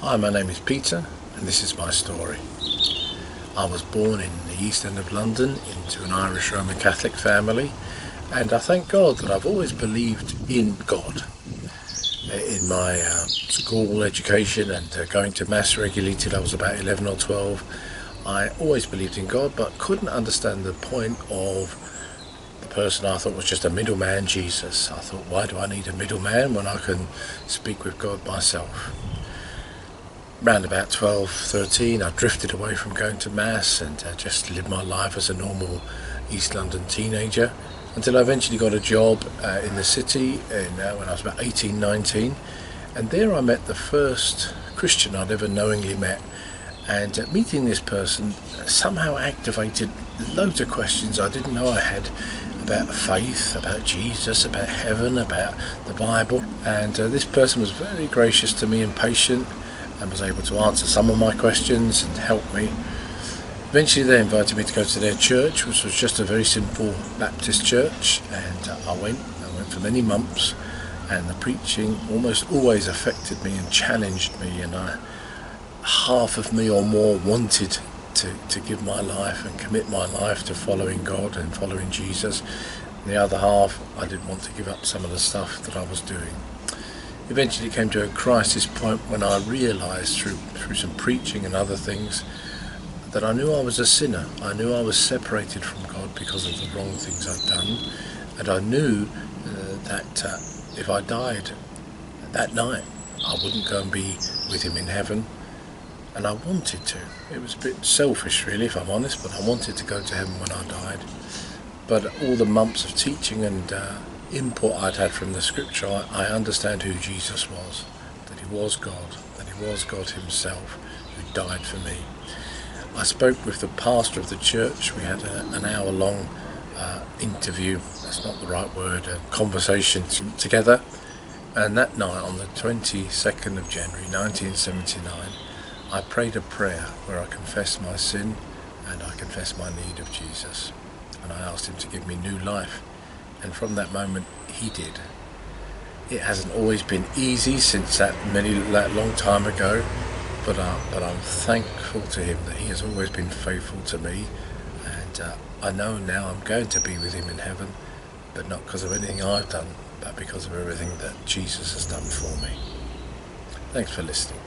Hi, my name is Peter and this is my story. I was born in the East End of London into an Irish Roman Catholic family, and I thank God that I've always believed in God. In my school education and going to Mass regularly till I was about 11 or 12, I always believed in God but couldn't understand the point of the person I thought was just a middleman, Jesus. I thought, why do I need a middleman when I can speak with God myself? Round about 12, 13, I drifted away from going to Mass and just lived my life as a normal East London teenager until I eventually got a job in the city when I was about 18, 19, and there I met the first Christian I'd ever knowingly met, and meeting this person somehow activated loads of questions I didn't know I had about faith, about Jesus, about heaven, about the Bible, and this person was very gracious to me and patient and was able to answer some of my questions and help me. Eventually they invited me to go to their church, which was just a very simple Baptist church, and I went for many months, and the preaching almost always affected me and challenged me, and half of me or more wanted to give my life and commit my life to following God and following Jesus. And the other half, I didn't want to give up some of the stuff that I was doing. Eventually came to a crisis point when I realised through some preaching and other things that I knew I was a sinner. I knew I was separated from God because of the wrong things I'd done, and I knew that if I died that night I wouldn't go and be with him in heaven, and I wanted to. It was a bit selfish really, if I'm honest, but I wanted to go to heaven when I died. But all the months of teaching and input I'd had from the scripture, I understand who Jesus was, that he was God, that he was God himself who died for me. I spoke with the pastor of the church. We had an hour-long interview, that's not the right word, a conversation together, and that night on the 22nd of January 1979 I prayed a prayer where I confessed my sin and I confessed my need of Jesus, and I asked him to give me new life. And from that moment he did. It hasn't always been easy since that long time ago, but I'm thankful to him that he has always been faithful to me, and I know now I'm going to be with him in heaven, but not because of anything I've done, but because of everything that Jesus has done for me. Thanks for listening.